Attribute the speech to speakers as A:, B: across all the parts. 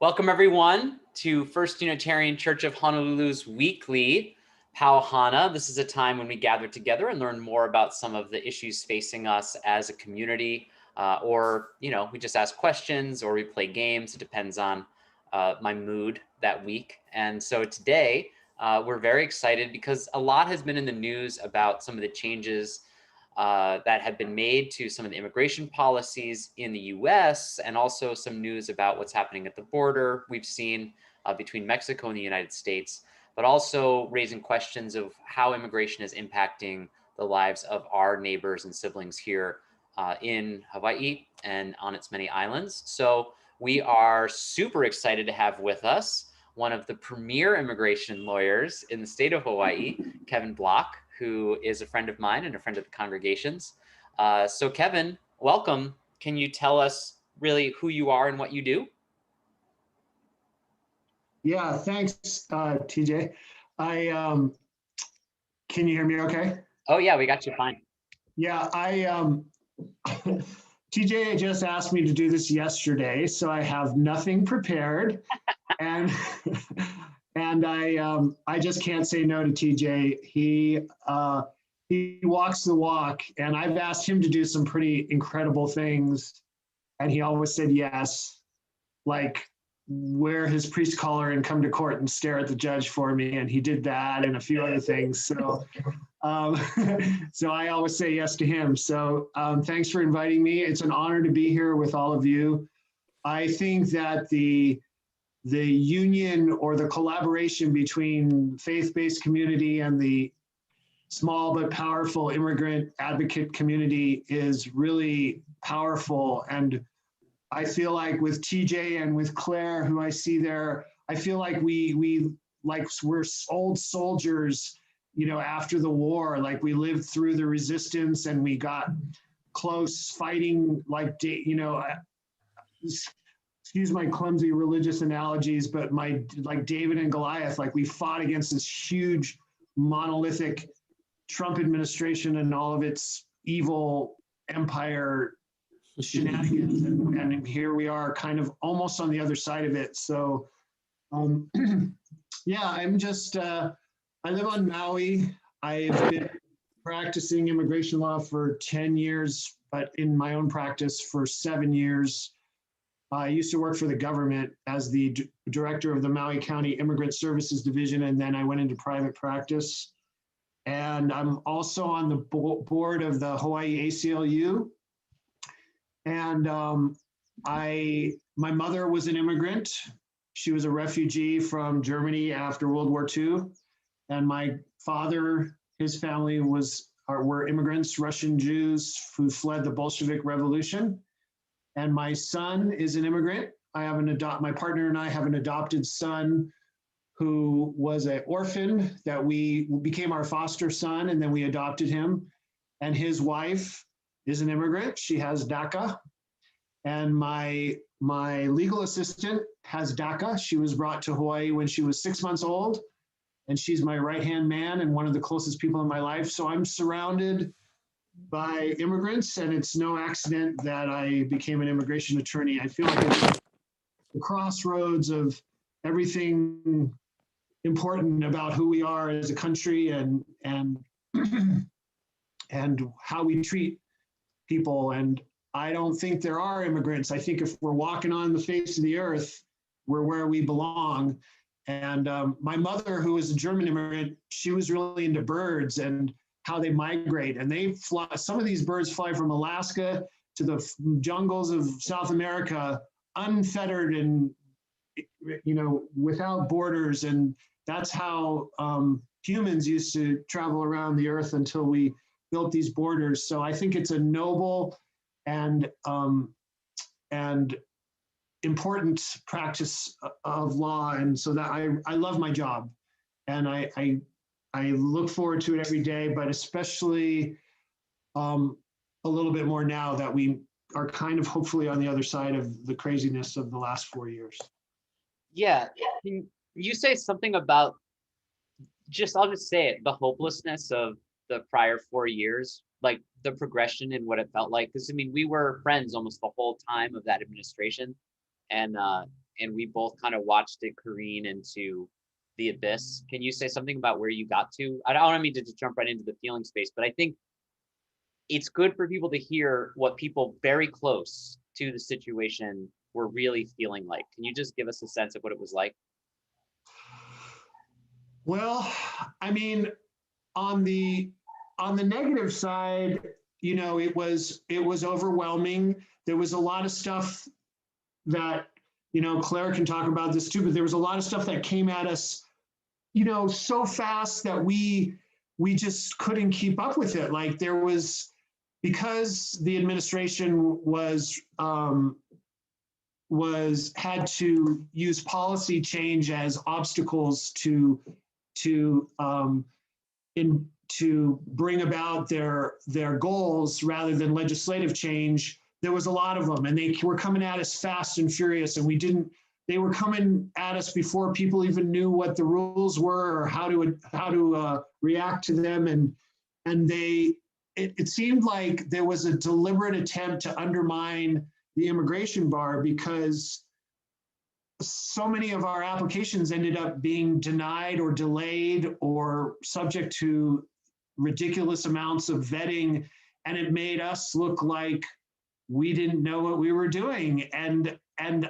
A: Welcome everyone to First Unitarian Church of Honolulu's weekly Hana. This is a time when we gather together and learn more about some of the issues facing us as a community, or we just ask questions or we play games. It depends on my mood that week. And so today we're very excited because a lot has been in the news about some of the changes that have been made to some of the immigration policies in the US, and also some news about what's happening at the border we've seen between Mexico and the United States, but also raising questions of how immigration is impacting the lives of our neighbors and siblings here in Hawaii and on its many islands. So we are super excited to have with us one of the premier immigration lawyers in the state of Hawaii, Kevin Block, who is a friend of mine and a friend of the congregation's. So Kevin, welcome. Can you tell us really who you are and what you do?
B: Yeah, thanks, TJ. Can you hear me okay?
A: Oh yeah, we got you fine.
B: Yeah, TJ just asked me to do this yesterday, so I have nothing prepared. and I just can't say no to TJ. He walks the walk, and I've asked him to do some pretty incredible things, and he always said yes, like wear his priest collar and come to court and stare at the judge for me, and he did that and a few other things. So so I always say yes to him. So thanks for inviting me. It's an honor to be here with all of you. I think that the union or the collaboration between faith-based community and the small but powerful immigrant advocate community is really powerful. And I feel like with TJ and with Claire, who I see there, I feel like we're old soldiers, after the war. Like we lived through the resistance and we got close fighting, excuse my clumsy religious analogies, but like David and Goliath, like we fought against this huge monolithic Trump administration and all of its evil empire shenanigans, and here we are kind of almost on the other side of it. So yeah, I'm just I live on Maui. I've been practicing immigration law for 10 years, but in my own practice for 7 years. I used to work for the government as the director of the Maui County Immigrant Services Division, and then I went into private practice. And I'm also on the board of the Hawaii ACLU. And my mother was an immigrant. She was a refugee from Germany after World War II. And my father, his family were immigrants, Russian Jews who fled the Bolshevik Revolution. And my son is an immigrant. My partner and I have an adopted son who was an orphan that we became our foster son, and then we adopted him. And his wife is an immigrant. She has DACA. And my legal assistant has DACA. She was brought to Hawaii when she was 6 months old. And she's my right-hand man and one of the closest people in my life. So I'm surrounded by immigrants, and it's no accident that I became an immigration attorney. I feel like it's the crossroads of everything important about who we are as a country and and how we treat people. And I don't think there are immigrants. I think if we're walking on the face of the earth, we're where we belong. And my mother, who was a German immigrant, she was really into birds and how they migrate. And they fly, some of these birds fly from Alaska to the jungles of South America, unfettered and, without borders. And that's how humans used to travel around the earth until we built these borders. So I think it's a noble and important practice of law. And so that I love my job, and I look forward to it every day, but especially a little bit more now that we are kind of hopefully on the other side of the craziness of the last 4 years.
A: Yeah, can you say something about I'll just say it, the hopelessness of the prior 4 years, like the progression and what it felt like? Because we were friends almost the whole time of that administration. And and we both kind of watched it careen into the abyss. Can you say something about where you got to? I don't mean to jump right into the feeling space, but I think it's good for people to hear what people very close to the situation were really feeling like. Can you just give us a sense of what it was like?
B: Well, I mean, on the negative side, you know, it was overwhelming. There was a lot of stuff that, you know, Claire can talk about this too, but there was a lot of stuff that came at us, you know, so fast that we just couldn't keep up with it. Like there was, because the administration had to use policy change as obstacles to bring about their goals rather than legislative change. There was a lot of them, and they were coming at us fast and furious, and they were coming at us before people even knew what the rules were or how to react to them. And it seemed like there was a deliberate attempt to undermine the immigration bar, because so many of our applications ended up being denied or delayed or subject to ridiculous amounts of vetting, and it made us look like we didn't know what we were doing. And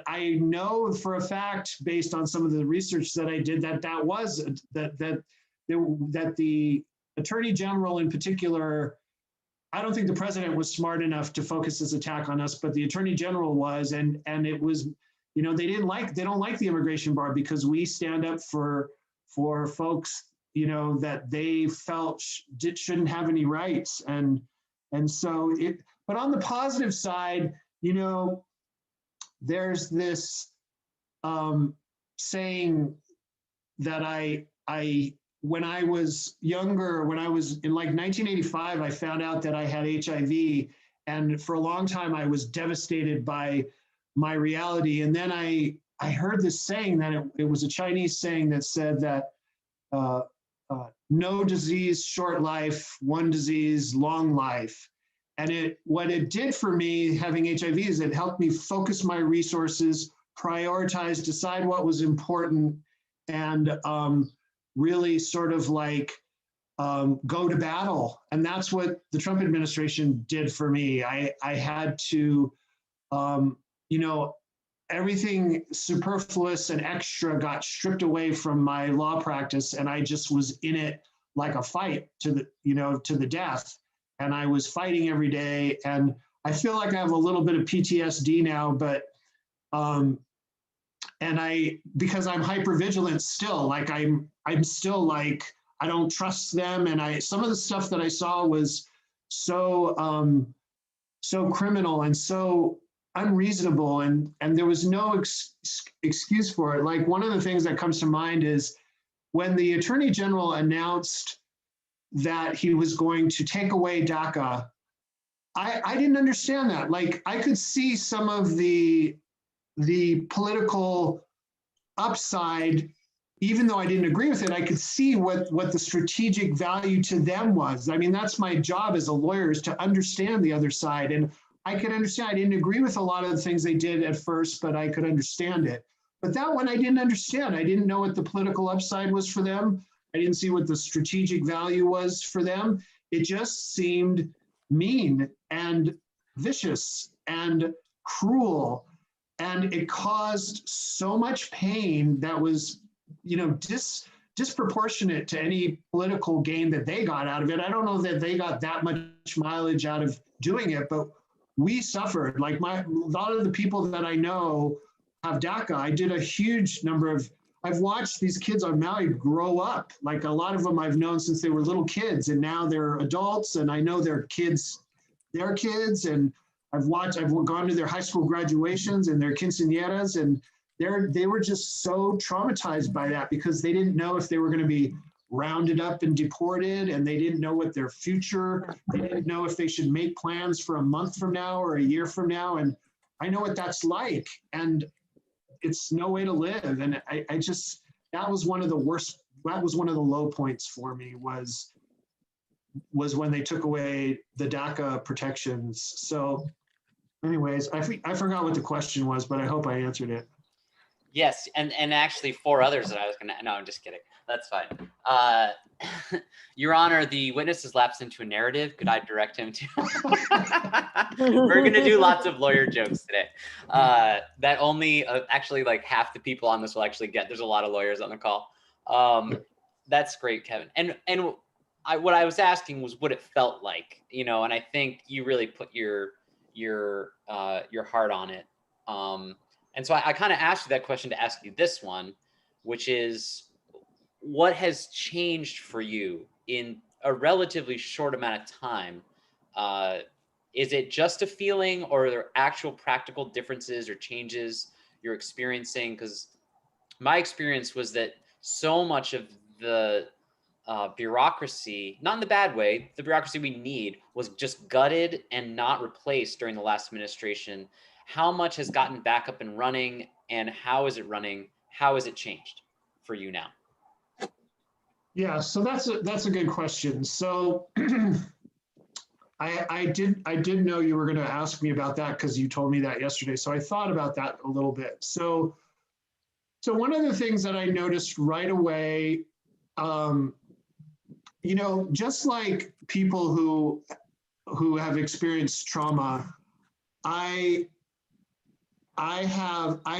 B: I know for a fact, based on some of the research that I did, that the Attorney General in particular, I don't think the president was smart enough to focus his attack on us, but the Attorney General was, and it was, you know, they don't like the immigration bar because we stand up for folks, you know, that they felt shouldn't have any rights. And so but on the positive side, you know, there's this saying that I when I was younger, when I was in like 1985, I found out that I had HIV, and for a long time I was devastated by my reality. And then I heard this saying that it was a Chinese saying that said that no disease, short life, one disease, long life. And what it did for me, having HIV, is it helped me focus my resources, prioritize, decide what was important, and really sort of like go to battle. And that's what the Trump administration did for me. I had to, you know, everything superfluous and extra got stripped away from my law practice, and I just was in it like a fight to the death. And I was fighting every day, and I feel like I have a little bit of PTSD now, but because I'm hypervigilant still, like I'm still like, I don't trust them. And some of the stuff that I saw was so criminal and so unreasonable, and there was no excuse for it. Like one of the things that comes to mind is when the Attorney General announced that he was going to take away DACA, I didn't understand that. Like I could see some of the political upside, even though I didn't agree with it. I could see what the strategic value to them was. I mean, that's my job as a lawyer, is to understand the other side. And I could understand, I didn't agree with a lot of the things they did at first, but I could understand it. But that one I didn't understand. I didn't know what the political upside was for them. I didn't see what the strategic value was for them. It just seemed mean and vicious and cruel. And it caused so much pain that was, you know, disproportionate to any political gain that they got out of it. I don't know that they got that much mileage out of doing it, but we suffered. Like a lot of the people that I know have DACA. I did a huge number of, I've watched these kids on Maui grow up. Like a lot of them I've known since they were little kids, and now they're adults, and I know their kids, and I've gone to their high school graduations and their quinceañeras, and they were just so traumatized by that because they didn't know if they were going to be rounded up and deported, and they didn't know what their future, they didn't know if they should make plans for a month from now or a year from now. And I know what that's like, and it's no way to live. And I just, that was one of the worst, that was one of the low points for me, was when they took away the DACA protections. So anyways, I forgot what the question was, but I hope I answered it.
A: Yes, and actually 4 others that I was gonna. No, I'm just kidding. That's fine. Your Honor, the witness has lapsed into a narrative. Could I direct him to? We're gonna do lots of lawyer jokes today. That only actually like half the people on this will actually get. There's a lot of lawyers on the call. That's great, Kevin. And what I was asking was what it felt like, you know, and I think you really put your heart on it. And so I kind of asked you that question to ask you this one, which is what has changed for you in a relatively short amount of time? Is it just a feeling, or are there actual practical differences or changes you're experiencing? Because my experience was that so much of the bureaucracy, not in the bad way, the bureaucracy we need was just gutted and not replaced during the last administration. How much has gotten back up and running, and how is it running? How has it changed for you now?
B: Yeah, so that's a good question. So I did know you were going to ask me about that because you told me that yesterday. So I thought about that a little bit. So one of the things that I noticed right away, you know, just like people who have experienced trauma, I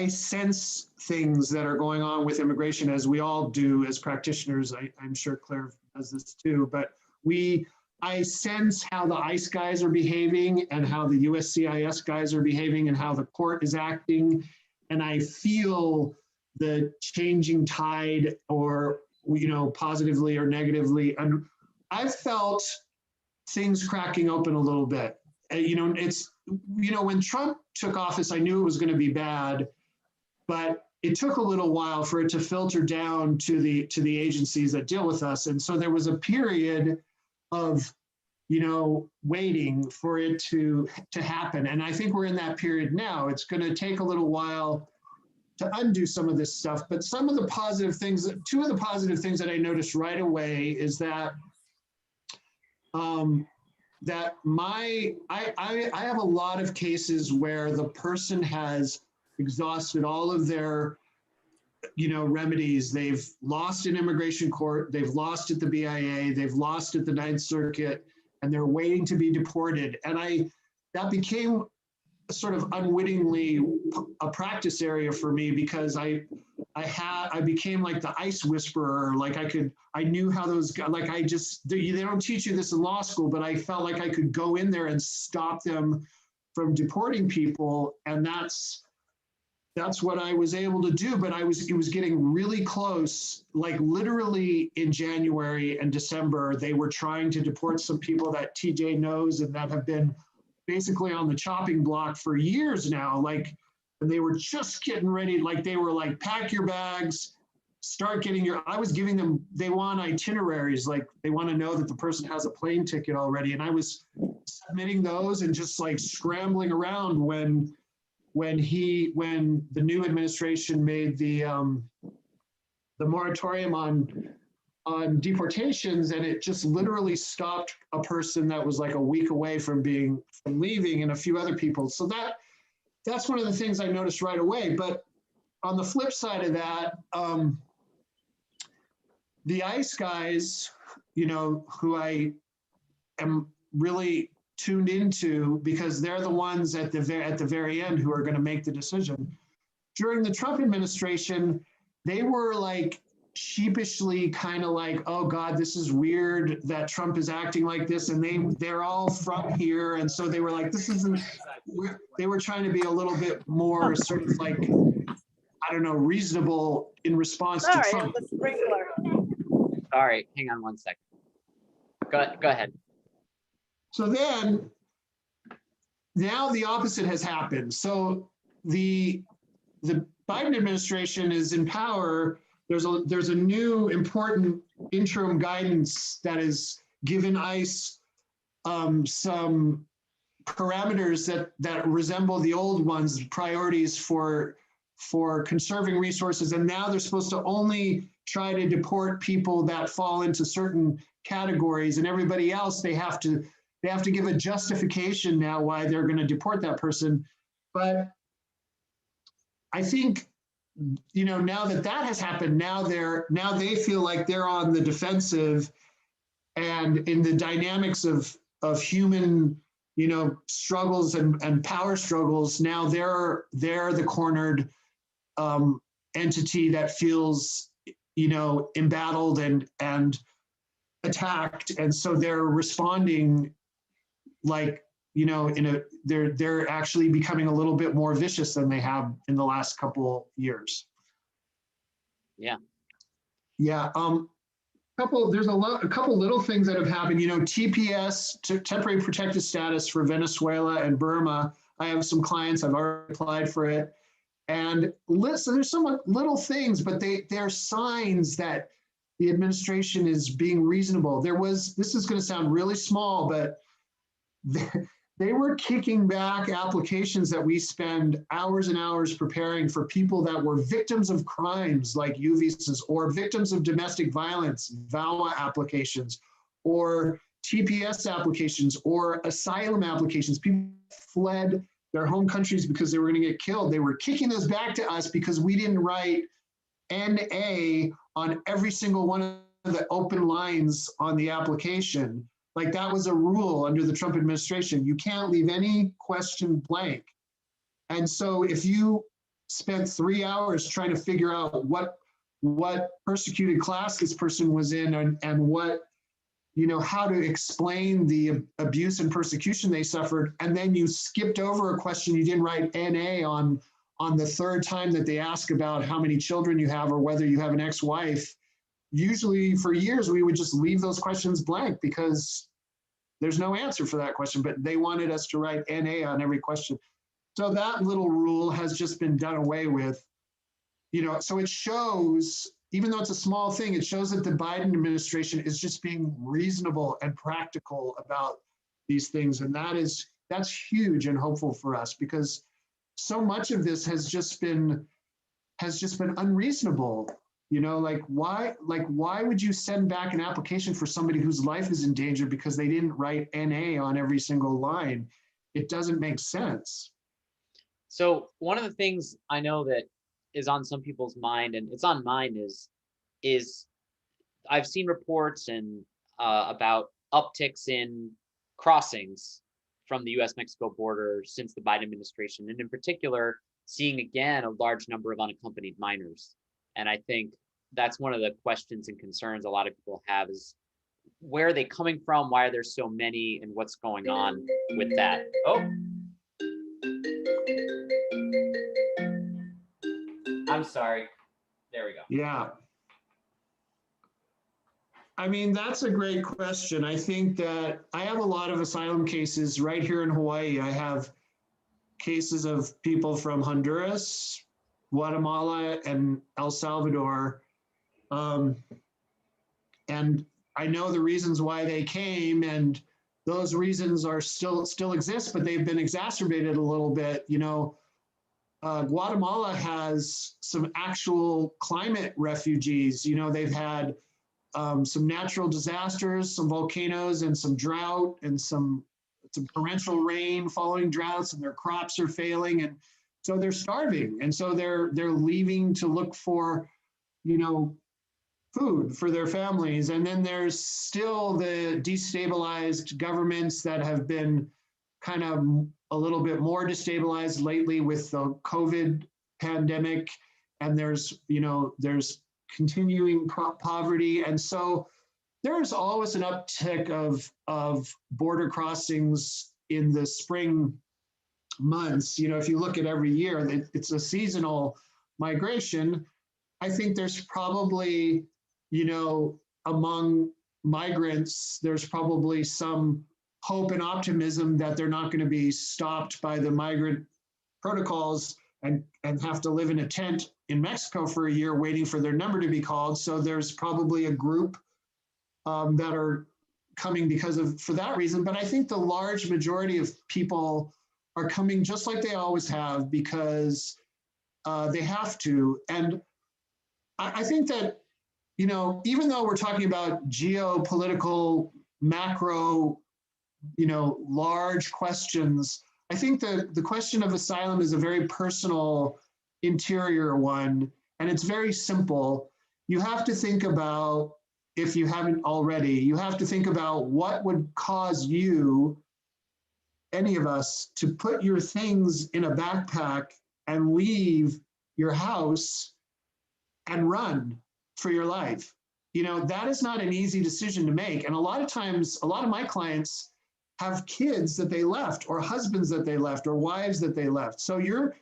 B: sense things that are going on with immigration, as we all do as practitioners. I'm sure Claire does this too, but I sense how the ICE guys are behaving and how the USCIS guys are behaving and how the court is acting. And I feel the changing tide, or, you know, positively or negatively. And I felt things cracking open a little bit. You know, it's, you know, when Trump took office, I knew it was going to be bad, but it took a little while for it to filter down to the agencies that deal with us. And so there was a period of, you know, waiting for it to happen. And I think we're in that period now. It's going to take a little while to undo some of this stuff, but some of the positive things, 2 of the positive things that I noticed right away is that I have a lot of cases where the person has exhausted all of their, you know, remedies. They've lost in immigration court, they've lost at the BIA, they've lost at the Ninth Circuit, and they're waiting to be deported. And that became sort of unwittingly a practice area for me, because I became like the ICE whisperer. Like I knew how those guys, like they don't teach you this in law school, but I felt like I could go in there and stop them from deporting people. And that's what I was able to do. But it was getting really close. Like literally in January and December, they were trying to deport some people that TJ knows and that have been basically on the chopping block for years now. Like, and they were just getting ready. Like they were like, pack your bags, start getting I was giving them, they want itineraries. Like they want to know that the person has a plane ticket already. And I was submitting those and just like scrambling around when the new administration made the moratorium on deportations, and it just literally stopped a person that was like a week away from leaving, and a few other people. So that's one of the things I noticed right away. But on the flip side of that, the ICE guys, you know, who I am really tuned into, because they're the ones at the very end who are going to make the decision. During the Trump administration, they were like sheepishly kind of like, oh God, this is weird that Trump is acting like this, and they're all from here, and so they were like, this isn't. They were trying to be a little bit more sort of like, I don't know, reasonable in response to Trump.
A: All right, hang on one second. Go ahead.
B: So then, now the opposite has happened. So the Biden administration is in power. There's a new important interim guidance that is given ICE some parameters that resemble the old ones, priorities for conserving resources. And now they're supposed to only try to deport people that fall into certain categories, and everybody else they have to give a justification now why they're going to deport that person. But I think now that has happened, now they feel like they're on the defensive, and in the dynamics of human, struggles and power struggles, now they're the cornered entity that feels, embattled and attacked, and so they're responding like, they're actually becoming a little bit more vicious than they have in the last couple years.
A: Yeah.
B: Yeah. There's a couple little things that have happened. TPS, temporary protected status for Venezuela and Burma. I have some clients, I've already applied for it. And so there's some little things, but they're signs that the administration is being reasonable. This is going to sound really small, but they were kicking back applications that we spend hours and hours preparing for people that were victims of crimes like U visas, or victims of domestic violence, VAWA applications, or TPS applications, or asylum applications. People fled their home countries because they were going to get killed. They were kicking those back to us because we didn't write NA on every single one of the open lines on the application. Like, that was a rule under the Trump administration. You can't leave any question blank. And so if you spent 3 hours trying to figure out what persecuted class this person was in, and what, how to explain the abuse and persecution they suffered, and then you skipped over a question, you didn't write NA on the third time that they ask about how many children you have or whether you have an ex-wife, usually for years, we would just leave those questions blank because there's no answer for that question, but they wanted us to write NA on every question. So that little rule has just been done away with. So it shows, even though it's a small thing, it shows that the Biden administration is just being reasonable and practical about these things. And that's huge and hopeful for us, because so much of this has just been unreasonable. Why would you send back an application for somebody whose life is in danger because they didn't write NA on every single line? It doesn't make sense.
A: So one of the things I know that is on some people's mind, and it's on mine, is I've seen reports and about upticks in crossings from the U.S.-Mexico border since the Biden administration, and in particular, seeing again a large number of unaccompanied minors. And I think that's one of the questions and concerns a lot of people have, is where are they coming from? Why are there so many, and what's going on with that? Oh, I'm sorry. There we go.
B: Yeah. I mean, that's a great question. I think that I have a lot of asylum cases right here in Hawaii. I have cases of people from Honduras, Guatemala, and El Salvador. And I know the reasons why they came, and those reasons are still exist, but they've been exacerbated a little bit. Guatemala has some actual climate refugees. They've had some natural disasters, some volcanoes, and some drought, and some torrential rain following droughts, and their crops are failing, and so they're starving, and so they're leaving to look for, food for their families. And then there's still the destabilized governments that have been kind of a little bit more destabilized lately with the COVID pandemic, and there's continuing poverty, and so there's always an uptick of border crossings in the spring months. If you look at every year, it's a seasonal migration. I think there's probably, among migrants, there's probably some hope and optimism that they're not going to be stopped by the migrant protocols and have to live in a tent in Mexico for a year waiting for their number to be called. So there's probably a group that are coming for that reason. But I think the large majority of people are coming just like they always have, because they have to. And I think that, even though we're talking about geopolitical, macro, large questions, I think that the question of asylum is a very personal interior one, and it's very simple. You have to think about, if you haven't already, you have to think about what would cause you, any of us, to put your things in a backpack and leave your house and run for your life. You know, that is not an easy decision to make. And a lot of times, a lot of my clients have kids that they left, or husbands that they left, or wives that they left. So you're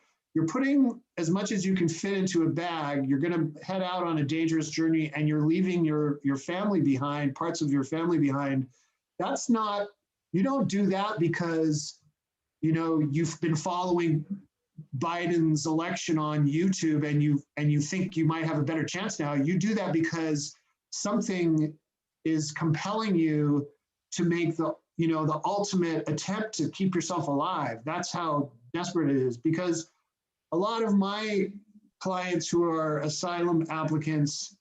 B: putting as much as you can fit into a bag. You're going to head out on a dangerous journey, and you're leaving your family behind, parts of your family behind. That's not, you don't do that because, you know, you've been following Biden's election on YouTube and you think you might have a better chance now. You do that because something is compelling you to make the, you know, the ultimate attempt to keep yourself alive. That's how desperate it is. Because a lot of my clients who are asylum applicants,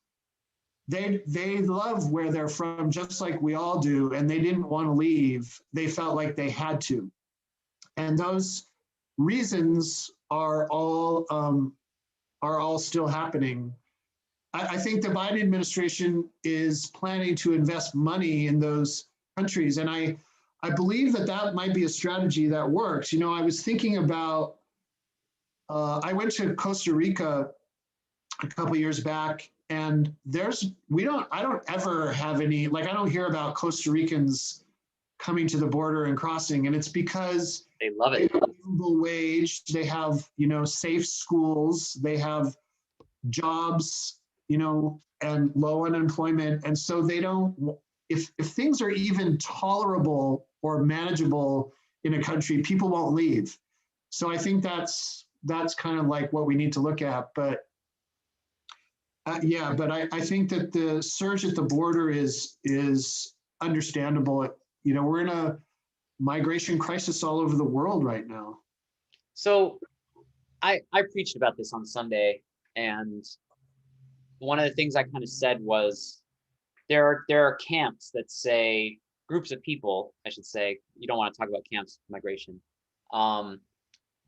B: they love where they're from, just like we all do, and they didn't want to leave. They felt like they had to. And those reasons are all still happening. I think the Biden administration is planning to invest money in those countries, and I believe that might be a strategy that works. You know, I was thinking about, I went to Costa Rica a couple of years back, and I don't ever have any, like, I don't hear about Costa Ricans coming to the border and crossing, and it's because
A: They love it.
B: they have a livable wage, they have, you know, safe schools, they have jobs, you know, and low unemployment. And so they don't, if things are even tolerable or manageable in a country, people won't leave. So I think that's kind of like what we need to look at. But yeah, but I think that the surge at the border is understandable. You know, we're in a migration crisis all over the world right now.
A: So I preached about this on Sunday, and one of the things I kind of said was there are camps that say, groups of people, I should say, you don't want to talk about camps migration.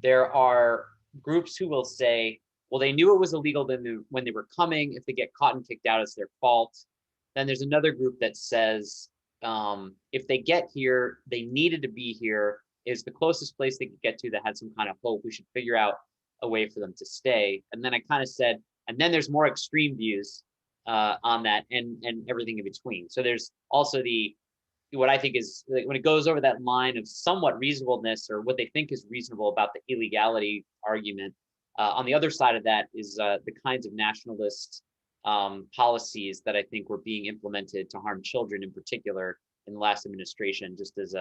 A: There are groups who will say, well, they knew it was illegal when they were coming. If they get caught and kicked out, it's their fault. Then there's another group that says, if they get here, they needed to be here, is the closest place they could get to that had some kind of hope. We should figure out a way for them to stay. And then I kind of said, and then there's more extreme views on that, and everything in between. So there's also what I think is, like, when it goes over that line of somewhat reasonableness, or what they think is reasonable about the illegality argument. On the other side of that is the kinds of nationalist policies that I think were being implemented to harm children in particular in the last administration, just as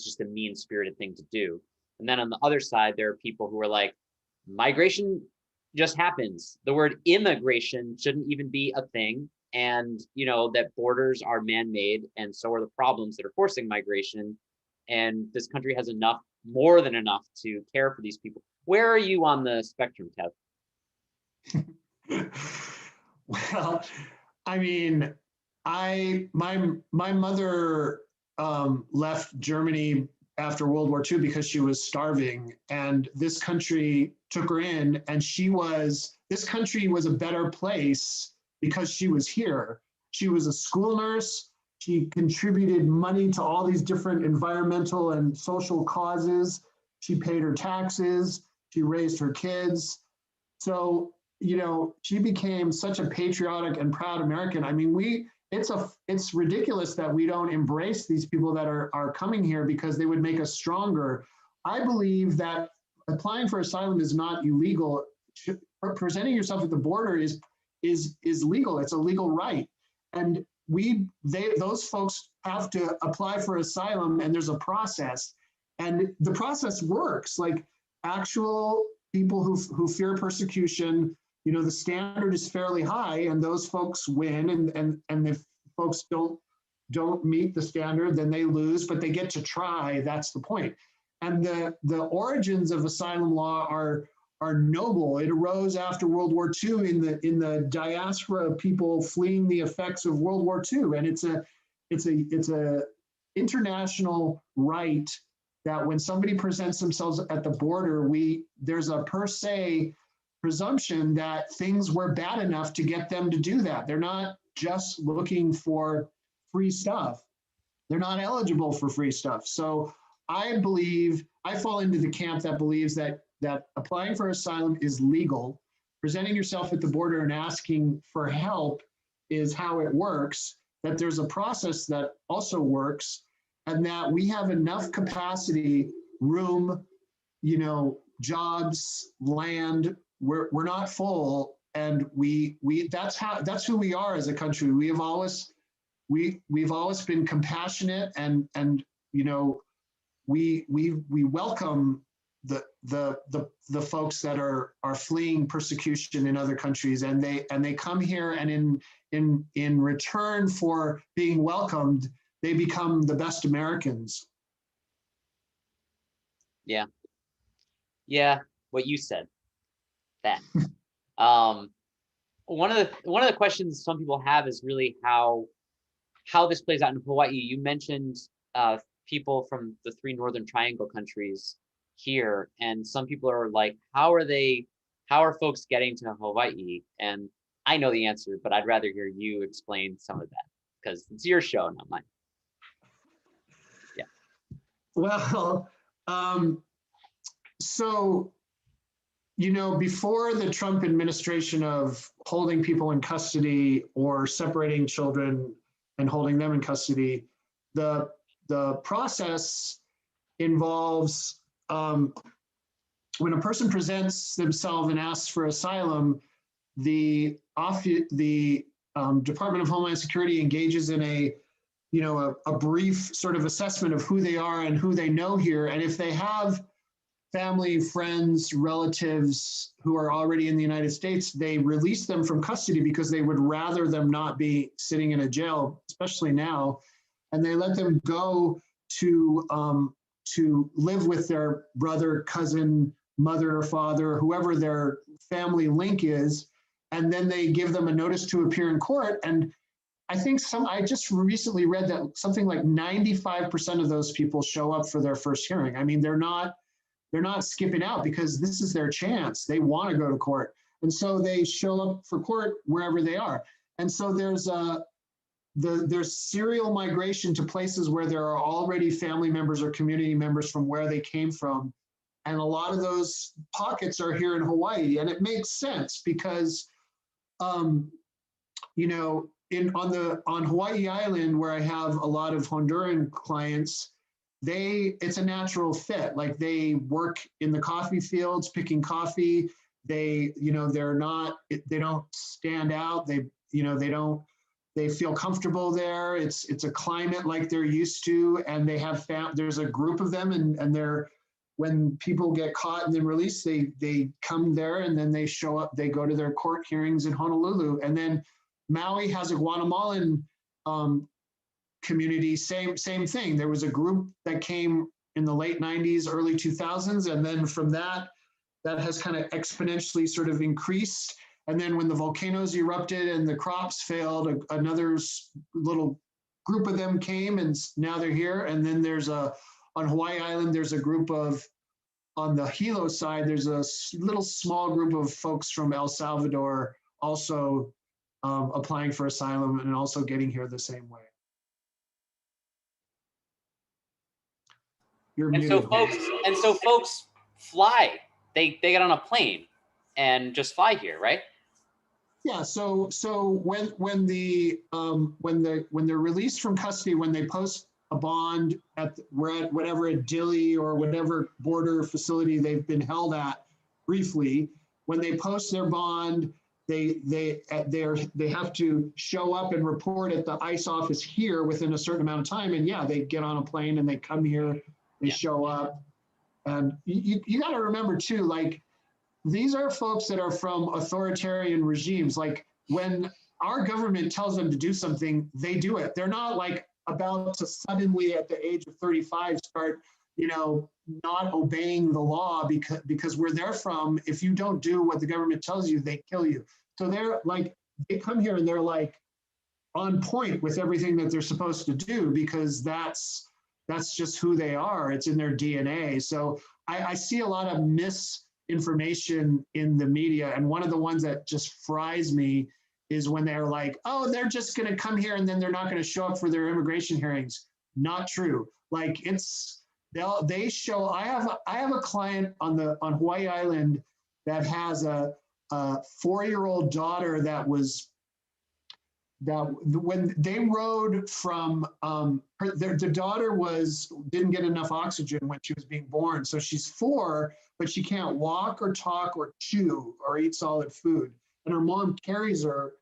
A: just a mean-spirited thing to do. And then on the other side, there are people who are like, migration just happens. The word immigration shouldn't even be a thing. And, you know, that borders are man-made, and so are the problems that are forcing migration. And this country has more than enough to care for these people. Where are you on the spectrum, Kev?
B: Well, I mean, my mother left Germany after World War II because she was starving, and this country took her in, and this country was a better place because she was here. She was a school nurse. She contributed money to all these different environmental and social causes. She paid her taxes. She raised her kids. So, you know, she became such a patriotic and proud American. I mean, it's ridiculous that we don't embrace these people that are coming here, because they would make us stronger. I believe that applying for asylum is not illegal. Presenting yourself at the border is legal. It's a legal right. And those folks have to apply for asylum, and there's a process. And the process works. Like, actual people who fear persecution, you know, the standard is fairly high, and those folks win. And if folks don't meet the standard, then they lose, but they get to try. That's the point. And the origins of asylum law are noble. It arose after World War II in the diaspora of people fleeing the effects of World War II. And it's a international right that when somebody presents themselves at the border, there's a per se presumption that things were bad enough to get them to do that. They're not just looking for free stuff. They're not eligible for free stuff. So I believe, I fall into the camp that believes that applying for asylum is legal. Presenting yourself at the border and asking for help is how it works, that there's a process that also works, and that we have enough capacity, room, jobs, land. We're not full, and that's who we are as a country. We've always been compassionate, and we welcome the folks that are fleeing persecution in other countries, and they come here, and in return for being welcomed, they become the best Americans.
A: Yeah. What you said. That. One of the questions some people have is really how this plays out in Hawaii. You mentioned people from the 3 Northern Triangle countries here, and some people are like, how are folks getting to Hawaii? And I know the answer, but I'd rather hear you explain some of that, because it's your show, not mine. Yeah.
B: Well, so, before the Trump administration of holding people in custody or separating children and holding them in custody, the process involves, when a person presents themselves and asks for asylum, the Department of Homeland Security engages in a brief sort of assessment of who they are and who they know here. And if they have family, friends, relatives who are already in the United States, they release them from custody because they would rather them not be sitting in a jail, especially now. And they let them go to live with their brother, cousin, mother or father, whoever their family link is. And then they give them a notice to appear in court. And I think I just recently read that something like 95% of those people show up for their first hearing. I mean, they're not skipping out because this is their chance. They want to go to court. And so they show up for court wherever they are. And so there's serial migration to places where there are already family members or community members from where they came from. And a lot of those pockets are here in Hawaii. And it makes sense because, on Hawaii Island, where I have a lot of Honduran clients, it's a natural fit. Like, they work in the coffee fields, picking coffee. They don't stand out. They feel comfortable there. It's a climate like they're used to, and they have there's a group of them, and when people get caught and then released, they come there, and then they show up. They go to their court hearings in Honolulu, and then Maui has a Guatemalan community. Same thing. There was a group that came in the late 90s, early 2000s, and then from that has kind of exponentially sort of increased. And then when the volcanoes erupted and the crops failed, another little group of them came, and now they're here. And then on Hawaii Island, there's a group on the Hilo side, there's a little small group of folks from El Salvador also applying for asylum and also getting here the same way. You're
A: and
B: muted.
A: So folks fly. They get on a plane and just fly here, right?
B: Yeah. So when they're released from custody, when they post a bond at whatever at Dili or whatever border facility they've been held at briefly, when they post their bond, they have to show up and report at the ICE office here within a certain amount of time. And yeah, they get on a plane and they come here, they show up. And you got to remember too, like, these are folks that are from authoritarian regimes. Like, when our government tells them to do something, they do it. They're not like about to suddenly at the age of 35 start, not obeying the law because where they're from, if you don't do what the government tells you, they kill you. So they're like, they come here and they're like on point with everything that they're supposed to do because that's just who they are. It's in their DNA. So I see a lot of information in the media. And one of the ones that just fries me is when they're like, oh, they're just going to come here and then they're not going to show up for their immigration hearings. Not true. Like they show. I have a client on Hawaii Island that has a 4-year-old daughter that when they rode from the daughter didn't get enough oxygen when she was being born. So she's 4, but she can't walk or talk or chew or eat solid food. And her mom carries her,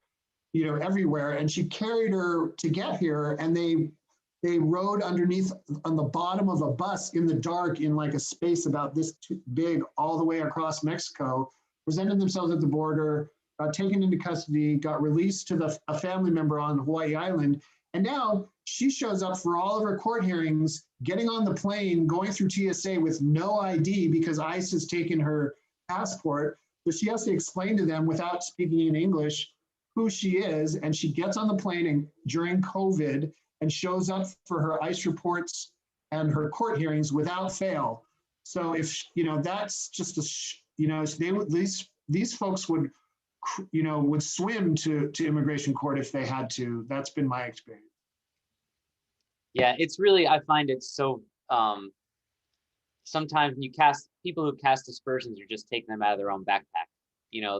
B: everywhere. And she carried her to get here. And they rode underneath on the bottom of a bus in the dark in like a space about this big all the way across Mexico, presented themselves at the border, got taken into custody, got released to a family member on Hawaii Island. And now she shows up for all of her court hearings, getting on the plane, going through TSA with no ID because ICE has taken her passport. So she has to explain to them without speaking in English who she is. And she gets on the plane during COVID and shows up for her ICE reports and her court hearings without fail. So if, that's just these folks would swim to immigration court if they had to. That's been my experience.
A: Yeah, it's really, I find it so, sometimes when people who cast aspersions are just taking them out of their own backpack.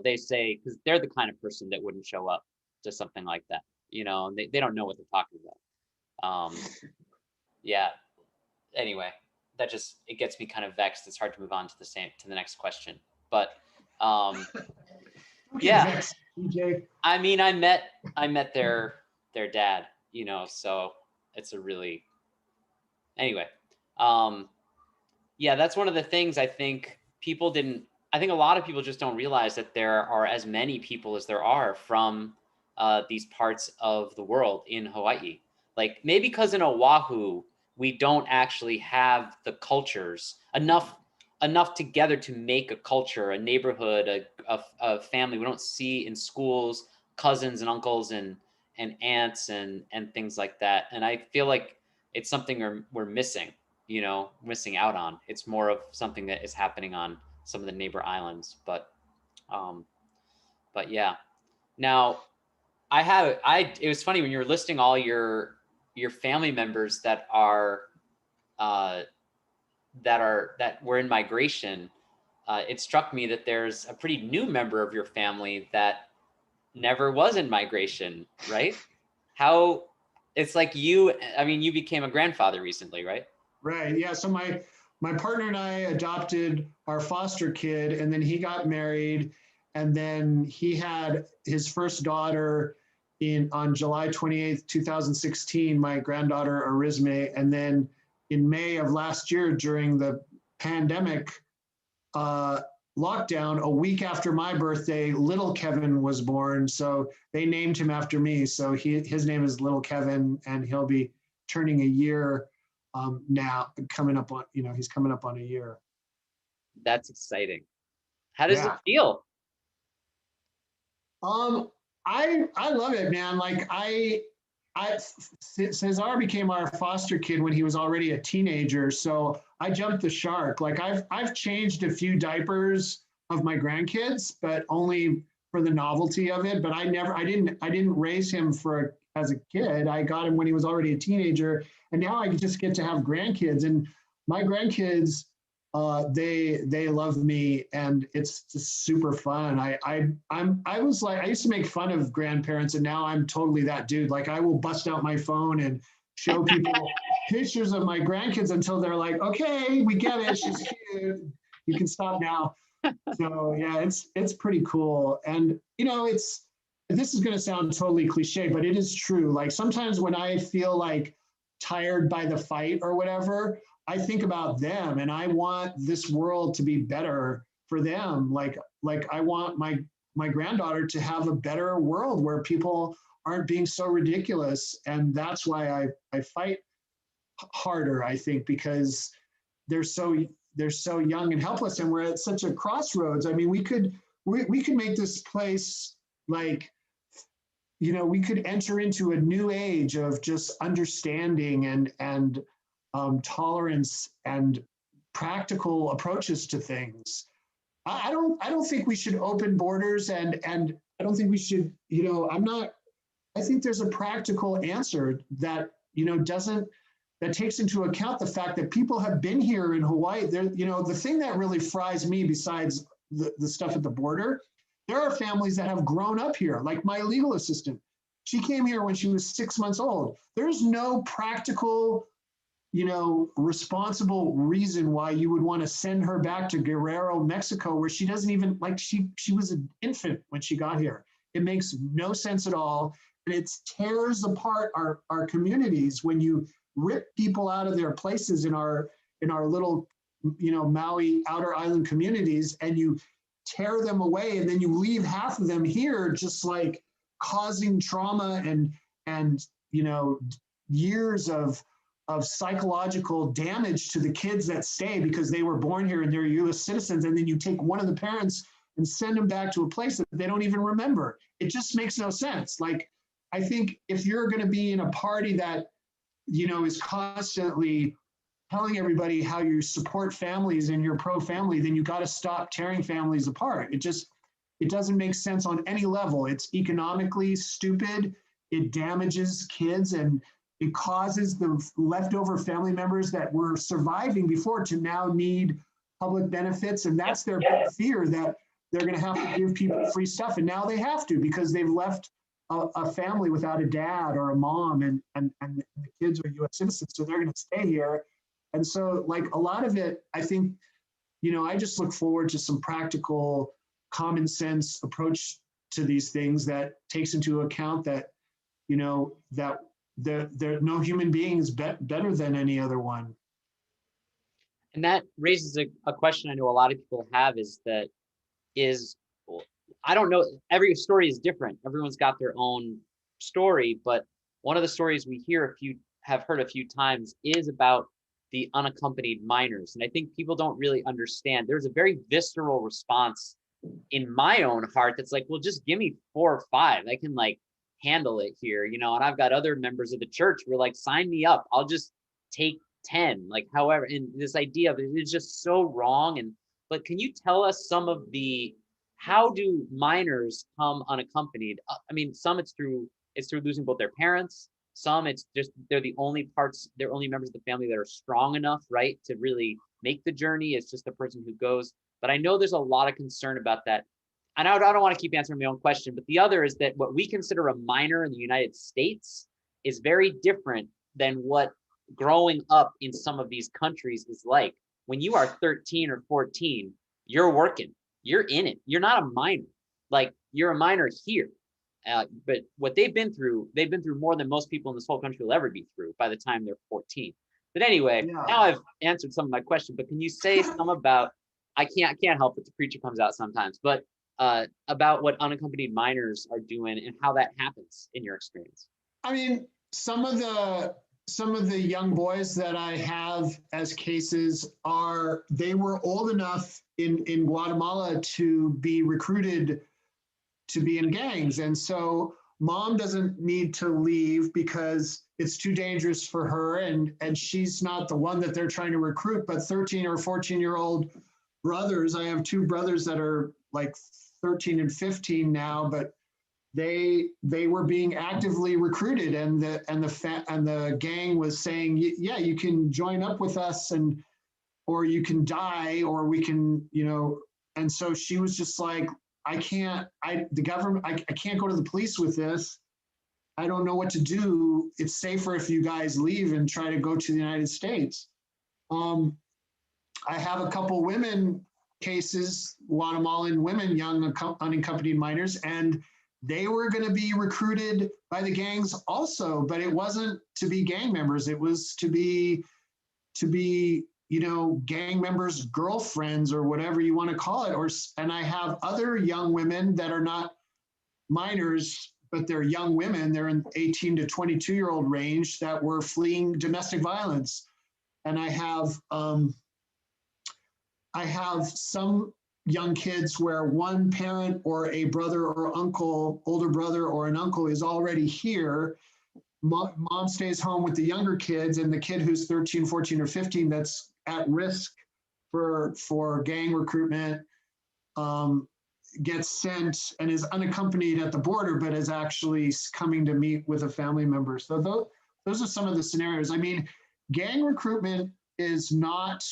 A: They say, because they're the kind of person that wouldn't show up to something like that, and they don't know what they're talking about. Yeah, anyway, it gets me kind of vexed. It's hard to move on to the next question, but yeah,
B: vexed, DJ.
A: I mean, I met their dad, so it's a really, anyway, yeah, that's one of the things I think a lot of people just don't realize that there are as many people as there are from these parts of the world in Hawaii. Like maybe because in Oahu, we don't actually have the cultures enough together to make a culture, a neighborhood, a family. We don't see in schools cousins and uncles and aunts and things like that. And I feel like it's something we're missing, missing out on. It's more of something that is happening on some of the neighbor islands. But yeah. Now it was funny when you were listing all your family members that were in migration. It struck me that there's a pretty new member of your family that never was in migration, right? How it's like you became a grandfather recently, right?
B: Right. Yeah. So my partner and I adopted our foster kid, and then he got married, and then he had his first daughter on July 28th, 2016, my granddaughter Arisme. And then in May of last year, during the pandemic lockdown, a week after my birthday, little Kevin was born. So they named him after me. So his name is Little Kevin, and he'll be turning a year now, coming up on, he's coming up on a year.
A: That's exciting. How does it feel?
B: I love it, man. Like Cesar became our foster kid when he was already a teenager. So I jumped the shark. Like I've changed a few diapers of my grandkids, but only for the novelty of it. But I didn't raise him as a kid. I got him when he was already a teenager. And now I just get to have grandkids, and my grandkids, they love me, and it's just super fun. I used to make fun of grandparents, and now I'm totally that dude. Like I will bust out my phone and show people pictures of my grandkids until they're like, okay, we get it. She's cute. You can stop now. So yeah, it's pretty cool. And this is going to sound totally cliche, but it is true. Like sometimes when I feel like tired by the fight or whatever, I think about them, and I want this world to be better for them. Like I want my granddaughter to have a better world where people aren't being so ridiculous. And that's why I fight harder, I think, because they're so young and helpless, and we're at such a crossroads. I mean, we could make this place like, we could enter into a new age of just understanding and tolerance and practical approaches to things. I don't think we should open borders, and I don't think we should, I think there's a practical answer that, that takes into account the fact that people have been here in Hawaii. The thing that really fries me, besides the stuff at the border, there are families that have grown up here, like my legal assistant. She came here when she was 6 months old. There's no practical, responsible reason why you would want to send her back to Guerrero, Mexico, where she doesn't even, she was an infant when she got here. It makes no sense at all. And it tears apart our communities when you rip people out of their places in our little, Maui outer island communities, and you tear them away, and then you leave half of them here, just like causing trauma and years of psychological damage to the kids that stay because they were born here and they're U.S. citizens, and then you take one of the parents and send them back to a place that they don't even remember. It just makes no sense. Like, I think if you're going to be in a party that, is constantly telling everybody how you support families and you're pro-family, then you got to stop tearing families apart. It doesn't make sense on any level. It's economically stupid. It damages kids, and it causes the leftover family members that were surviving before to now need public benefits. And that's their big fear, that they're going to have to give people free stuff. And now they have to, because they've left a family without a dad or a mom, and the kids are U.S. citizens, so they're going to stay here. And so, like, a lot of it, I think, I just look forward to some practical, common sense approach to these things that takes into account that, that there no human being is better than any other one.
A: And that raises a question I know a lot of people have, I don't know, every story is different. Everyone's got their own story, but one of the stories we have heard a few times is about the unaccompanied minors. And I think people don't really understand. There's a very visceral response in my own heart that's like, well, just give me 4 or 5. I can handle it here, and I've got other members of the church who are like, sign me up. I'll just take 10, however. And this idea of it's just so wrong. But can you tell us how do minors come unaccompanied? I mean, some it's through losing both their parents. Some it's just they're only members of the family that are strong enough, right, to really make the journey. It's just the person who goes. But I know there's a lot of concern about that. And I don't want to keep answering my own question, but the other is that what we consider a minor in the United States is very different than what growing up in some of these countries is like. When you are 13 or 14, you're working. You're in it. You're not a minor. You're a minor here. But what they've been through more than most people in this whole country will ever be through by the time they're 14. But anyway,
B: Yeah.
A: Now I've answered some of my question, but can you say some about, I can't help it, the preacher comes out sometimes, but about what unaccompanied minors are doing and how that happens in your experience?
B: I mean, some of the young boys that I have as cases they were old enough in Guatemala to be recruited to be in gangs. And so mom doesn't need to leave because it's too dangerous for her. And she's not the one that they're trying to recruit, but 13 or 14-year-old brothers. I have 2 brothers that are 13 and 15 now, but they were being actively recruited, and the gang was saying, yeah, you can join up with us, or you can die, or we can, and so she was just like, I can't go to the police with this. I don't know what to do. It's safer if you guys leave and try to go to the United States. I have a couple women cases, Guatemalan women, young unaccompanied minors, and they were going to be recruited by the gangs also, but it wasn't to be gang members. It was to be gang members' girlfriends, or whatever you want to call it. And I have other young women that are not minors, but they're young women. They're in 18 to 22-year-old range that were fleeing domestic violence. And I have some young kids where one parent or a brother or uncle, older brother or an uncle, is already here. Mom stays home with the younger kids, and the kid who's 13, 14, or 15 that's at risk for gang recruitment gets sent and is unaccompanied at the border, but is actually coming to meet with a family member. So those are some of the scenarios. I mean, gang recruitment is not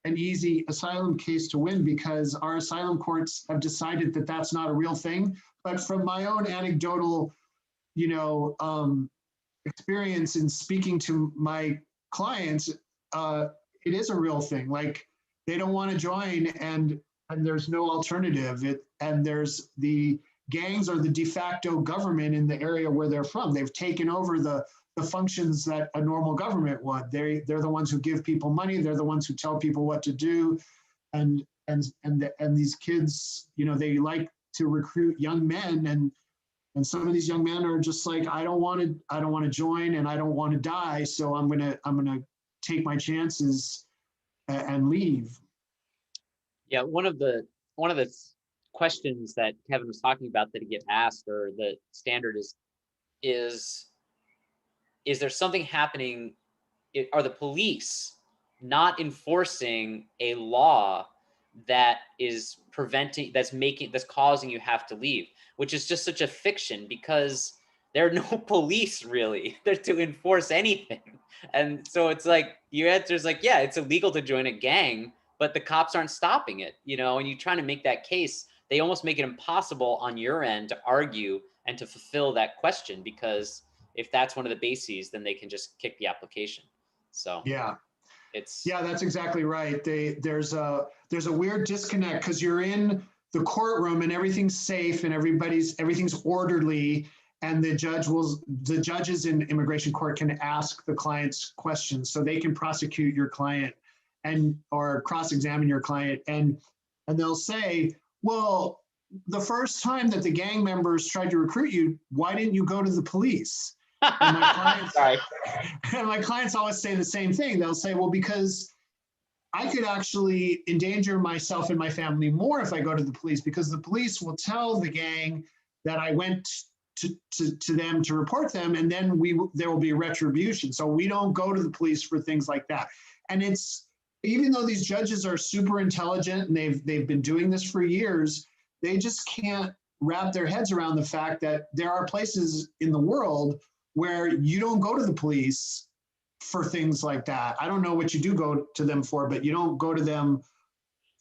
B: an easy asylum case to win because our asylum courts have decided that that's not a real thing. But from my own anecdotal, experience in speaking to my clients, it is a real thing. Like they don't want to join, and there's no alternative. And there's the gangs are the de facto government in the area where they're from. They've taken over the functions that a normal government would. They're the ones who give people money. They're the ones who tell people what to do, and these kids, they like to recruit young men, and some of these young men are just like, I don't want to join, and I don't want to die, so I'm gonna take my chances and leave.
A: Yeah, one of the questions that Kevin was talking about that he get asked, or the standard is there something happening? Are the police not enforcing a law that is that's causing you have to leave, which is just such a fiction because there are no police really there to enforce anything. And so it's like your answer is like, yeah, it's illegal to join a gang, but the cops aren't stopping it, and you're trying to make that case. They almost make it impossible on your end to argue and to fulfill that question, because if that's one of the bases, then they can just kick the application. So
B: yeah,
A: it's
B: that's exactly right. There's a weird disconnect because you're in the courtroom and everything's safe and everything's orderly, and the judges in immigration court can ask the clients questions, so they can prosecute your client or cross-examine your client, and they'll say, well, the first time that the gang members tried to recruit you, why didn't you go to the police? And my clients always say the same thing. They'll say, well, because I could actually endanger myself and my family more if I go to the police, because the police will tell the gang that I went to them to report them, and then there will be retribution. So we don't go to the police for things like that. And it's, even though these judges are super intelligent and they've been doing this for years, they just can't wrap their heads around the fact that there are places in the world where you don't go to the police for things like that. I don't know what you do go to them for, but you don't go to them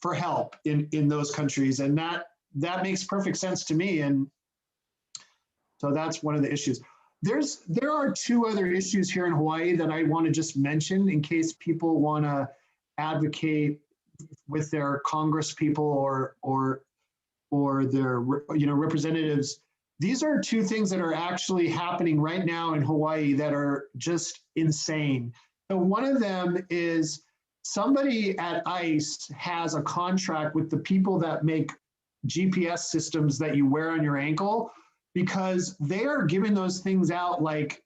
B: for help in those countries. And that makes perfect sense to me. And so that's one of the issues. There are two other issues here in Hawaii that I want to just mention in case people want to advocate with their Congress people or their representatives. These are two things that are actually happening right now in Hawaii that are just insane. So one of them is somebody at ICE has a contract with the people that make GPS systems that you wear on your ankle, because they are giving those things out like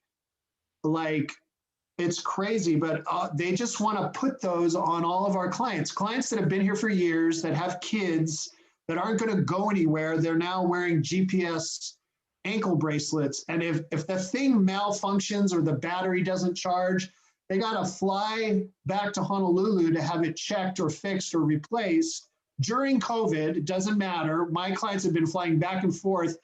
B: it's crazy, but they just want to put those on all of our clients that have been here for years, that have kids that aren't going to go anywhere. They're now wearing GPS ankle bracelets. And if the thing malfunctions or the battery doesn't charge, they got to fly back to Honolulu to have it checked or fixed or replaced. During COVID, it doesn't matter. My clients have been flying back and forth,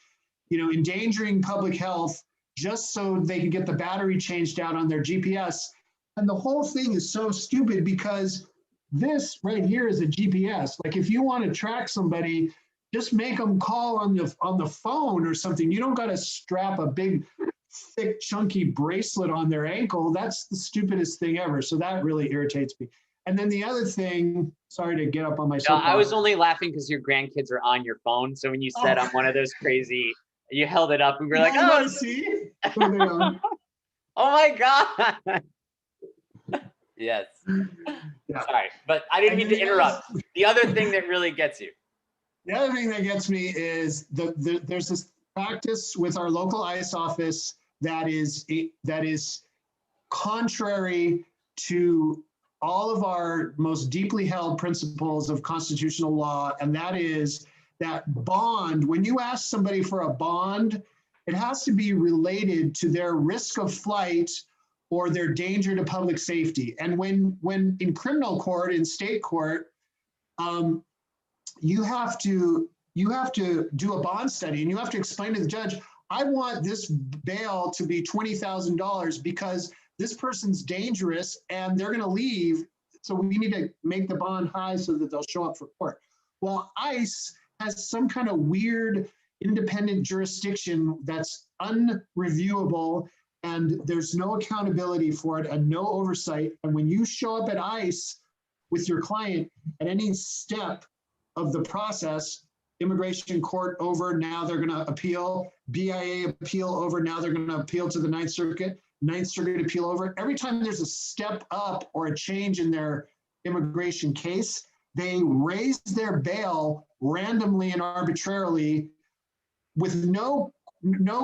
B: endangering public health just so they can get the battery changed out on their GPS. And the whole thing is so stupid because this right here is a GPS. Like if you want to track somebody, just make them call on the phone or something. You don't got to strap a big, thick, chunky bracelet on their ankle. That's the stupidest thing ever. So that really irritates me. And then the other thing, sorry to get up on my soapbox.
A: I was only laughing because your grandkids are on your phone. So when you said I'm one of those crazy, you held it up and we were like, oh,
B: see.
A: Oh my God. Yes.
B: Yeah.
A: Sorry, but I didn't mean to interrupt. The other thing that really gets you.
B: The other thing that gets me is there's this practice with our local ICE office that is contrary to all of our most deeply held principles of constitutional law, and that is that bond, when you ask somebody for a bond, it has to be related to their risk of flight or their danger to public safety. And when in criminal court, in state court, you have to do a bond study, and you have to explain to the judge, I want this bail to be $20,000 because this person's dangerous and they're going to leave. So we need to make the bond high so that they'll show up for court. Well, ICE has some kind of weird independent jurisdiction that's unreviewable, and there's no accountability for it and no oversight. And when you show up at ICE with your client at any step of the process, immigration court over, now they're going to appeal, BIA appeal over, now they're going to appeal to the Ninth Circuit appeal over. Every time there's a step up or a change in their immigration case, they raise their bail randomly and arbitrarily with no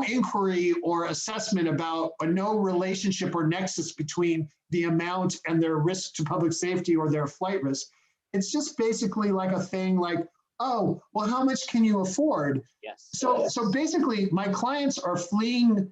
B: inquiry or assessment about, or no relationship or nexus between the amount and their risk to public safety or their flight risk. It's just basically like a thing like, oh, well, how much can you afford?
A: Yes.
B: So basically, my clients are fleeing,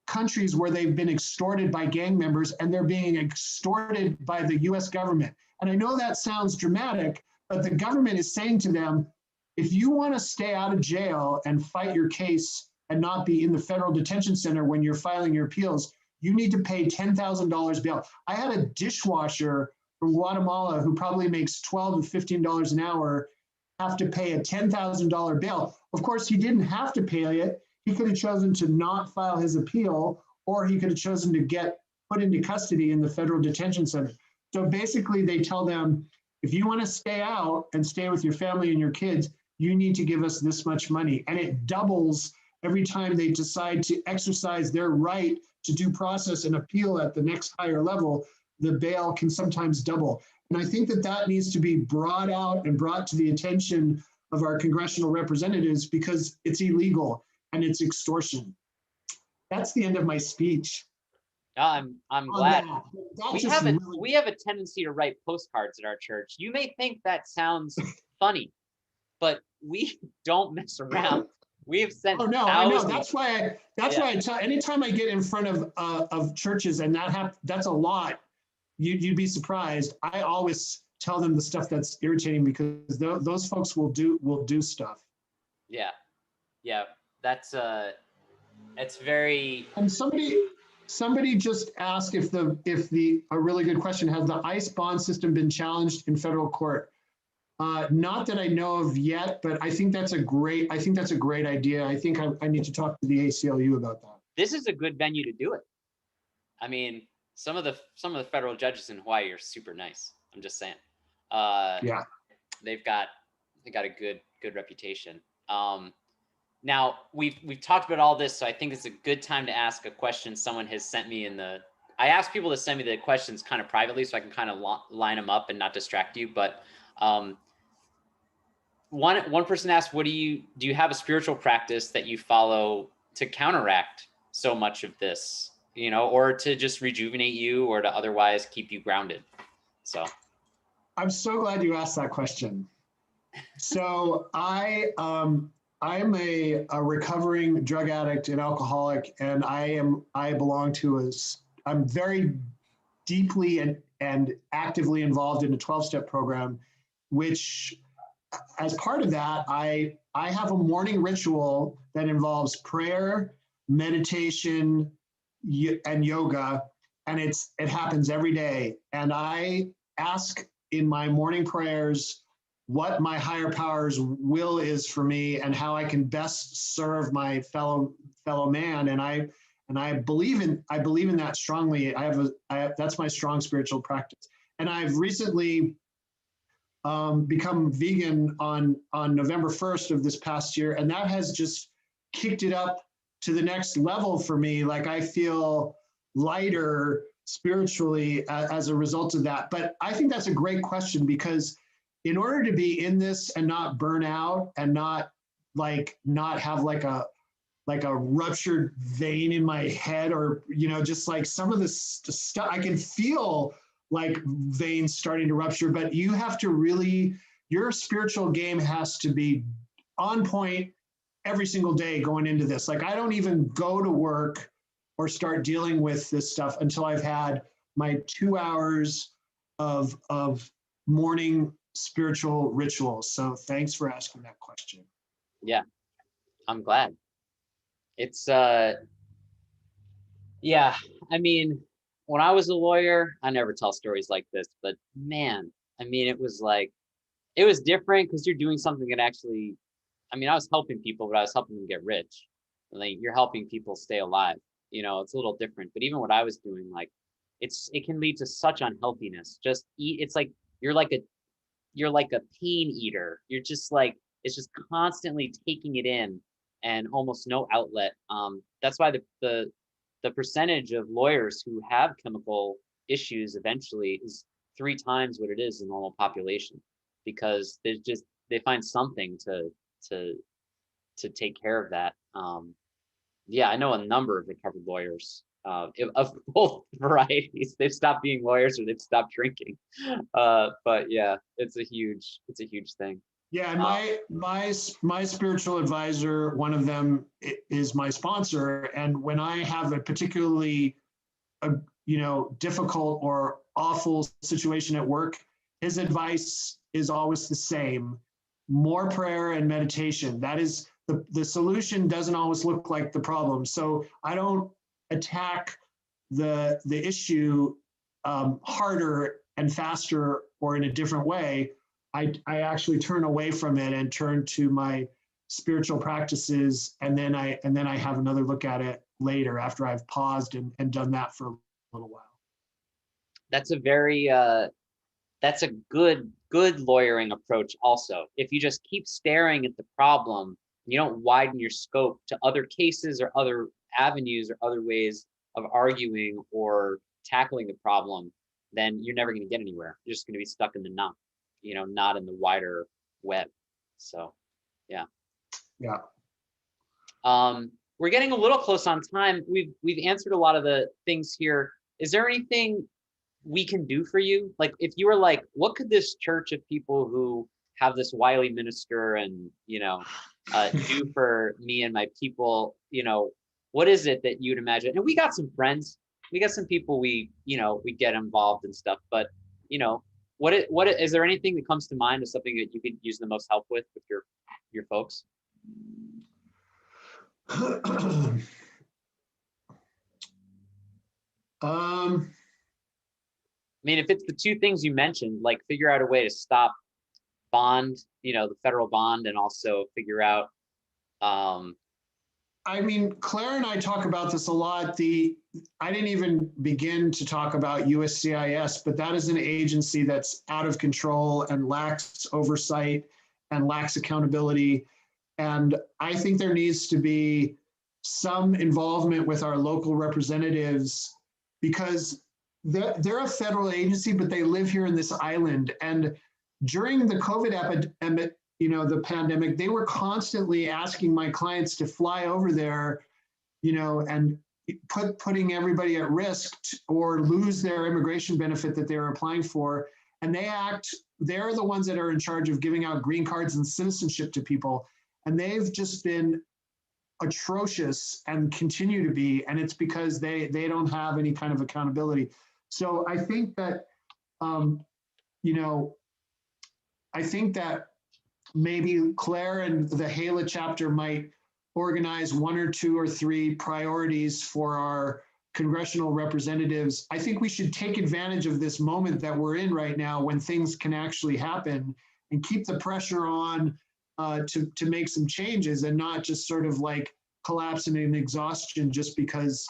B: countries where they've been extorted by gang members, and they're being extorted by the US government. And I know that sounds dramatic, but the government is saying to them, if you want to stay out of jail and fight your case and not be in the federal detention center when you're filing your appeals, you need to pay $10,000 bail. I had a dishwasher from Guatemala who probably makes $12 to $15 an hour have to pay a $10,000 bail. Of course, he didn't have to pay it. He could have chosen to not file his appeal, or he could have chosen to get put into custody in the federal detention center. So basically they tell them, if you want to stay out and stay with your family and your kids, you need to give us this much money. And it doubles every time they decide to exercise their right to due process and appeal at the next higher level. The bail can sometimes double. And I think that needs to be brought out and brought to the attention of our congressional representatives, because it's illegal and it's extortion. That's the end of my speech.
A: I'm glad. We have a tendency to write postcards at our church. You may think that sounds funny, but we don't mess around. We have sent
B: thousands. I know. That's why I tell, anytime I get in front of churches, and that's a lot, you'd be surprised. I always tell them the stuff that's irritating, because those folks will do stuff.
A: Yeah. That's it's very.
B: And somebody just asked if a really good question, has the ICE bond system been challenged in federal court? Not that I know of yet, but I think that's a great idea. I think I need to talk to the ACLU about that.
A: This is a good venue to do it. I mean, some of the federal judges in Hawaii are super nice. I'm just saying.
B: Yeah.
A: They got a good reputation. Now we've talked about all this, so I think it's a good time to ask a question someone has sent me I asked people to send me the questions kind of privately so I can kind of line them up and not distract you. But one person asked, do you have a spiritual practice that you follow to counteract so much of this, or to just rejuvenate you, or to otherwise keep you grounded? So
B: I'm so glad you asked that question. So I'm a recovering drug addict and alcoholic, and I'm very deeply and actively involved in a 12-step program, which, as part of that, I have a morning ritual that involves prayer, meditation, and yoga, and it happens every day. And I ask in my morning prayers what my higher power's will is for me and how I can best serve my fellow man. And I believe in that strongly. That's my strong spiritual practice. And I've recently become vegan on November 1st of this past year, and that has just kicked it up to the next level for me. Like, I feel lighter spiritually as a result of that. But I think that's a great question, because in order to be in this and not burn out and not have like a ruptured vein in my head, or just like some of the stuff, I can feel like veins starting to rupture. But you have to really, your spiritual game has to be on point every single day going into this. Like, I don't even go to work or start dealing with this stuff until I've had my 2 hours of morning spiritual rituals. So thanks for asking that question.
A: Yeah, I'm glad. It's yeah, I mean, when I was a lawyer, I never tell stories like this, but man, I mean, it was like, it was different because you're doing something that actually, I mean, I was helping people, but I was helping them get rich. Like you're helping people stay alive. It's a little different. But even what I was doing, like, it can lead to such unhealthiness. Just eat. It's like you're like a you're like a pain eater. You're just like it's just constantly taking it in and almost no outlet. That's why the percentage of lawyers who have chemical issues eventually is 3 times what it is in the normal population, because they find something to to take care of that. Yeah, I know a number of recovered lawyers of both varieties. They've stopped being lawyers or they've stopped drinking. But yeah, it's a huge thing.
B: Yeah, and my spiritual advisor, one of them is my sponsor, and when I have a particularly difficult or awful situation at work, his advice is always the same: more prayer and meditation. That is the solution. Doesn't always look like the problem. So I don't attack the issue harder and faster or in a different way. I actually turn away from it and turn to my spiritual practices, and then I have another look at it later after I've paused and done that for a little while.
A: That's a very that's a good lawyering approach also. If you just keep staring at the problem, you don't widen your scope to other cases or other avenues or other ways of arguing or tackling the problem, then you're never going to get anywhere. You're just going to be stuck in the knot, not in the wider web. So yeah.
B: Yeah.
A: We're getting a little close on time. We've answered a lot of the things here. Is there anything we can do for you? Like, if you were like, what could this church of people who have this wily minister and do for me and my people? What is it that you'd imagine? And we got some friends, we got some people we get involved and stuff. But what is there anything that comes to mind as something that you could use the most help with your folks? I mean, if it's the 2 things you mentioned, like figure out a way to stop bond, the federal bond, and also figure out.
B: I mean, Claire and I talk about this a lot. I didn't even begin to talk about USCIS, but that is an agency that's out of control and lacks oversight and lacks accountability. And I think there needs to be some involvement with our local representatives, because they're a federal agency, but they live here in this island. And during the COVID epidemic, the pandemic, they were constantly asking my clients to fly over there, and putting everybody at risk or lose their immigration benefit that they were applying for. And they're the ones that are in charge of giving out green cards and citizenship to people. And they've just been atrocious and continue to be. And it's because they don't have any kind of accountability. So I think that, I think that maybe Claire and the Hana chapter might organize 1 or 2 or 3 priorities for our congressional representatives. I think we should take advantage of this moment that we're in right now, when things can actually happen, and keep the pressure on to make some changes, and not just sort of like collapse in exhaustion just because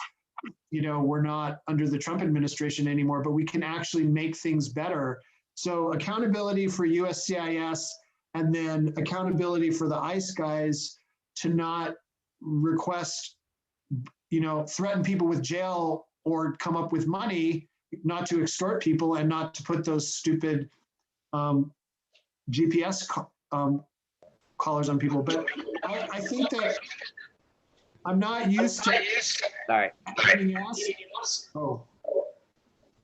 B: we're not under the Trump administration anymore, but we can actually make things better. So accountability for USCIS, and then accountability for the ICE guys to not request, threaten people with jail or come up with money, not to extort people, and not to put those stupid GPS collars on people. But I think that I'm not used to getting asked.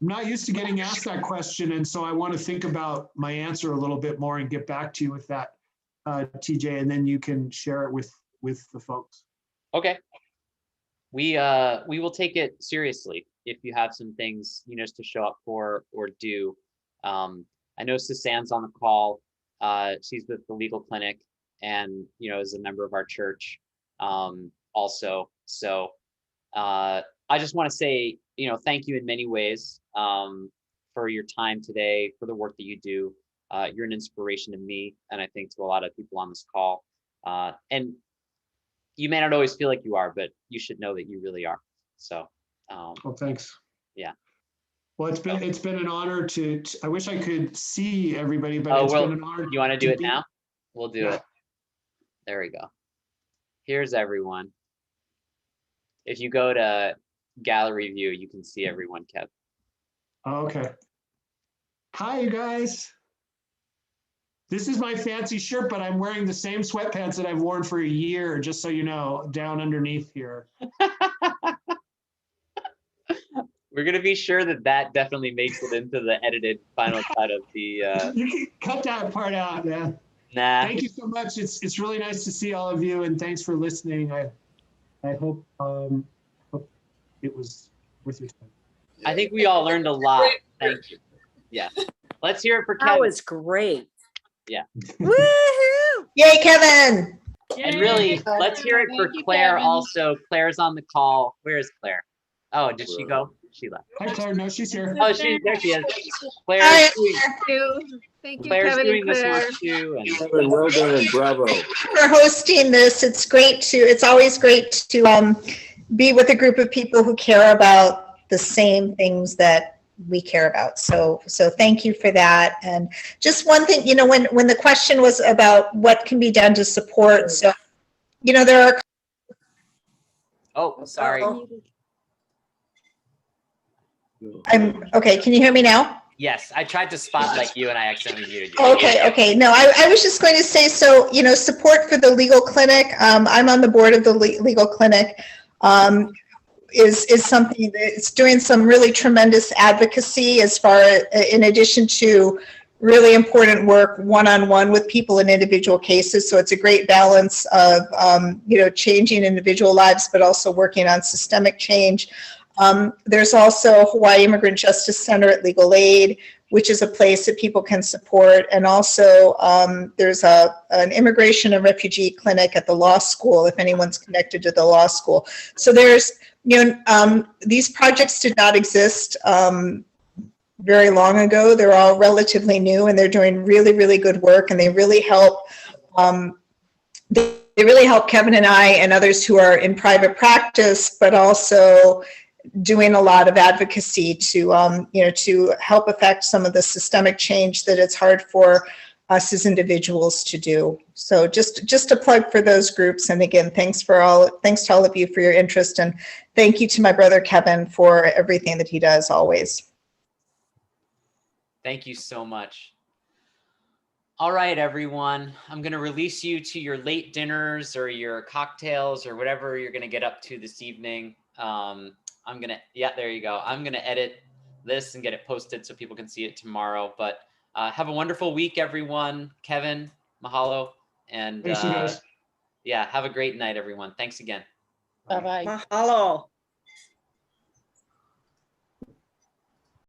B: I'm not used to getting asked that question, and so I want to think about my answer a little bit more and get back to you with that, TJ, and then you can share it with the folks.
A: Okay. We will take it seriously if you have some things to show up for or do. I know Susanne's on the call. She's with the legal clinic and, you know, is a member of our church also. So I just want to say, you know, thank you in many ways for your time today, for the work that you do. You're an inspiration to me, and I think to a lot of people on this call. And you may not always feel like you are, but you should know that you really are. So,
B: Well, thanks.
A: Yeah.
B: Well, it's been an honor to I wish I could see everybody, but
A: Oh,
B: it's
A: well,
B: been an honor.
A: you want to do it
B: be-
A: now? We'll do
B: Yeah.
A: it. There we go. Here's everyone. If you go to gallery view, you can see everyone, Kev.
B: Oh, okay. Hi, you guys. This is my fancy shirt, but I'm wearing the same sweatpants that I've worn for a year, just so you know, down underneath here.
A: We're gonna be sure that that definitely makes it into the edited final cut of the.
B: You can cut that part out, yeah.
A: Nah.
B: Thank you so much. It's really nice to see all of you, and thanks for listening. I hope it was worth your time.
A: I think we all learned a lot. Thank you. Yeah. Let's hear it for Kevin.
C: That was great.
A: Yeah.
C: Woohoo!
D: Yay, Kevin.
A: And really, let's hear it for
E: Thank you,
A: Claire
E: Kevin.
A: also. Claire's on the call. Where is Claire? Oh, did she go? She left.
B: Hi, Claire. No, she's here.
A: Oh, there she is. Claire's
D: Hi.
A: doing,
E: Thank you. Thank you,
A: Claire's
E: Kevin
A: doing
E: and
A: this
E: Claire.
A: one too. And
F: Kevin, well done and bravo.
D: For hosting this. It's always great to be with a group of people who care about the same things that we care about. So thank you for that. And just one thing, you know, when the question was about what can be done to support, so, you know, there are.
A: oh, sorry.
D: Okay, can you hear me now?
A: Yes, I tried to spotlight you and I accidentally muted you.
D: Okay. No, I was just going to say, so, you know, support for the legal clinic. I'm on the board of the legal clinic. Is something that's doing some really tremendous advocacy as far in addition to really important work one-on-one with people in individual cases. So it's a great balance of, you know, changing individual lives, but also working on systemic change. There's also Hawaii Immigrant Justice Center at Legal Aid, which is a place that people can support. And also there's an immigration and refugee clinic at the law school, if anyone's connected to the law school. So there's, you know, these projects did not exist very long ago. They're all relatively new and they're doing really, really good work, and they really help Kevin and I and others who are in private practice, but also doing a lot of advocacy to, you know, to help affect some of the systemic change that it's hard for us as individuals to do. So just a plug for those groups. And again, thanks to all of you for your interest, and thank you to my brother Kevin for everything that he does always.
A: Thank you so much. All right, everyone. I'm going to release you to your late dinners or your cocktails or whatever you're going to get up to this evening. Yeah, there you go. I'm going to edit this and get it posted so people can see it tomorrow. But have a wonderful week, everyone. Kevin, mahalo. And
B: Thanks, you guys.
A: yeah, have a great night, everyone. Thanks again.
C: Bye-bye.
D: Mahalo.